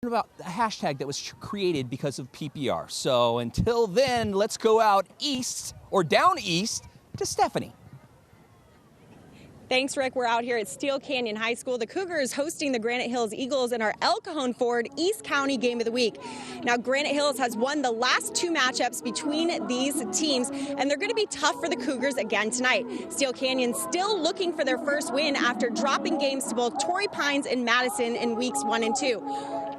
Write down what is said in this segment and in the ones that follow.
about a hashtag that was created because of PPR. So until then, let's go out east or down east to Stephanie. Thanks, Rick. We're out here at Steele Canyon High School. The Cougars hosting the Granite Hills Eagles in our El Cajon Ford East County Game of the Week. Now, Granite Hills has won the last two matchups between these teams, and they're going to be tough for the Cougars again tonight. Steele Canyon still looking for their first win after dropping games to both Torrey Pines and Madison in weeks 1 and 2.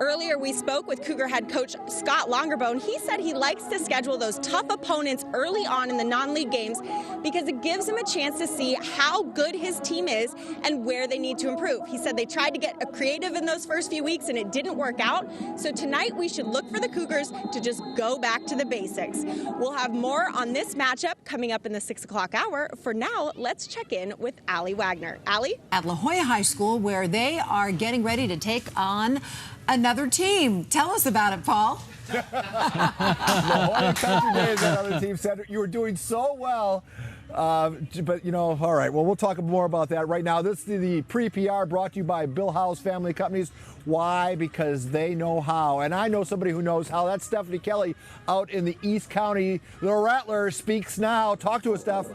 Earlier, we spoke with Cougar head coach Scott Longerbone. He said he likes to schedule those tough opponents early on in the non-league games because it gives him a chance to see how good his team is and where they need to improve. He said they tried to get creative in those first few weeks and it didn't work out. So tonight we should look for the Cougars to just go back to the basics. We'll have more on this matchup coming up in the 6 o'clock hour. For now, let's check in with Allie Wagner. Allie? At La Jolla High School, where they are getting ready to take on another team. Tell us about it, Paul. La Jolla Country Day is another team center. You were doing so well. But, you know, all right, well, we'll talk more about that right now. This is the pre-PR brought to you by Bill Howes Family Companies. Why? Because they know how. And I know somebody who knows how. That's Stephanie Kelly out in the East County. The Rattler speaks now. Talk to us, Steph.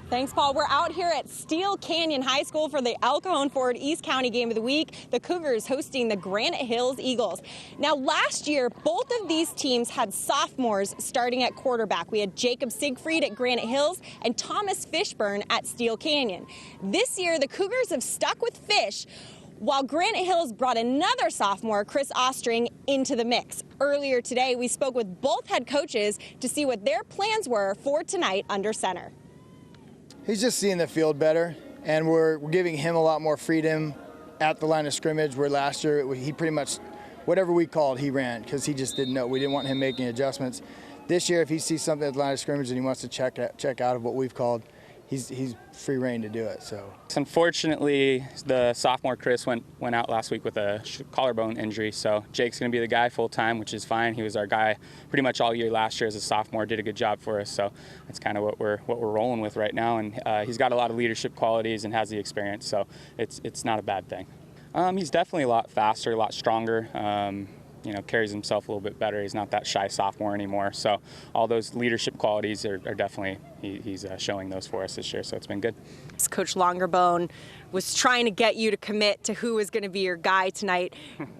Thanks, Paul. We're out here at Steele Canyon High School for the El Cajon Ford East County Game of the Week. The Cougars hosting the Granite Hills Eagles. Now, last year, both of these teams had sophomores starting at quarterback. We had Jacob Siegfried at Granite Hills and Thomas Fishburne at Steele Canyon. This year, the Cougars have stuck with Fish, while Granite Hills brought another sophomore, Chris Ostring, into the mix. Earlier today, we spoke with both head coaches to see what their plans were for tonight under center. He's just seeing the field better, and we're giving him a lot more freedom at the line of scrimmage, where last year he pretty much, whatever we called, he ran because he just didn't know. We didn't want him making adjustments. This year, if he sees something at the line of scrimmage and he wants to check out of what we've called, he's free reign to do it. So unfortunately, the sophomore Chris went out last week with a collarbone injury, so Jake's going to be the guy full time, which is fine. He was our guy pretty much all year last year as a sophomore, did a good job for us, so that's kind of what we're rolling with right now. And he's got a lot of leadership qualities and has the experience, so it's not a bad thing. He's definitely a lot faster, a lot stronger. You know, carries himself a little bit better. He's not that shy sophomore anymore. So all those leadership qualities are definitely, he's showing those for us this year. So it's been good. Coach Longerbone was trying to get you to commit to who was going to be your guy tonight.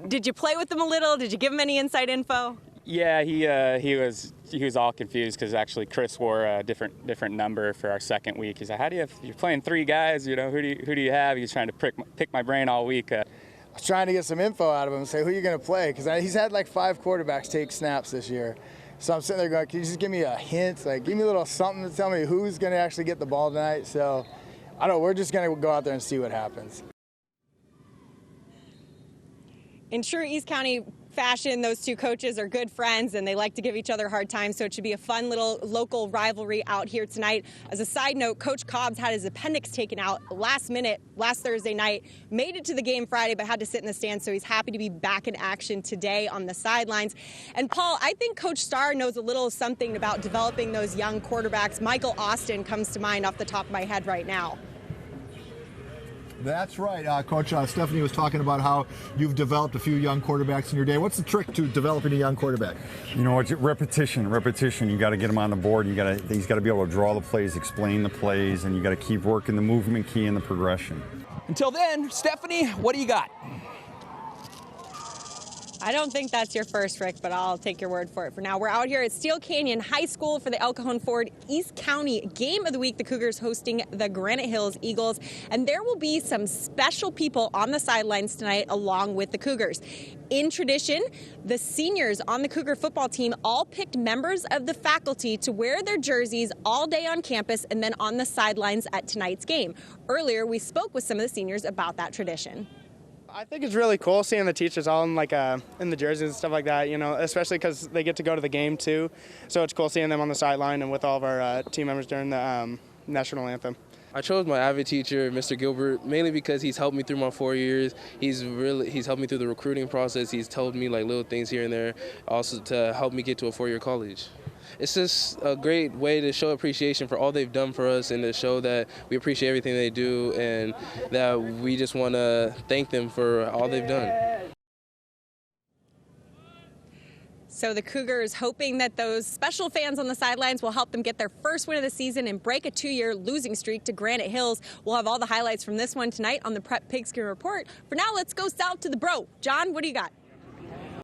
Did you play with him a little? Did you give him any inside info? Yeah, he was all confused because actually Chris wore a different number for our second week. He's like, how do you have, you're playing three guys, you know, who do you have? He's trying to pick my brain all week. I was trying to get some info out of him and say, who are you going to play? Because he's had like 5 quarterbacks take snaps this year. So I'm sitting there going, can you just give me a hint? Like, give me a little something to tell me who's going to actually get the ball tonight. So I don't know, we're just going to go out there and see what happens. In true East County fashion, those two coaches are good friends and they like to give each other a hard time, so it should be a fun little local rivalry out here tonight. As a side note, Coach Cobbs had his appendix taken out last minute, last Thursday night, made it to the game Friday but had to sit in the stands, so he's happy to be back in action today on the sidelines. And Paul, I think Coach Starr knows a little something about developing those young quarterbacks. Michael Austin comes to mind off the top of my head right now. That's right, Coach. Stephanie was talking about how you've developed a few young quarterbacks in your day. What's the trick to developing a young quarterback? You know, it's repetition. You got to get him on the board. He's got to be able to draw the plays, explain the plays, and you got to keep working the movement key and the progression. Until then, Stephanie, what do you got? I don't think that's your first, Rick, but I'll take your word for it for now. We're out here at Steele Canyon High School for the El Cajon Ford East County Game of the Week. The Cougars hosting the Granite Hills Eagles. And there will be some special people on the sidelines tonight along with the Cougars. In tradition, the seniors on the Cougar football team all picked members of the faculty to wear their jerseys all day on campus and then on the sidelines at tonight's game. Earlier, we spoke with some of the seniors about that tradition. I think it's really cool seeing the teachers all in in the jerseys and stuff like that, you know, especially because they get to go to the game too. So it's cool seeing them on the sideline and with all of our team members during the national anthem. I chose my AVID teacher, Mr. Gilbert, mainly because he's helped me through my 4 years. He's helped me through the recruiting process. He's told me like little things here and there, also to help me get to a 4-year college. It's just a great way to show appreciation for all they've done for us and to show that we appreciate everything they do and that we just want to thank them for all they've done. So the Cougars hoping that those special fans on the sidelines will help them get their first win of the season and break a 2-year losing streak to Granite Hills. We'll have all the highlights from this one tonight on the Prep Pigskin Report. For now, let's go south to the Bro. John, what do you got?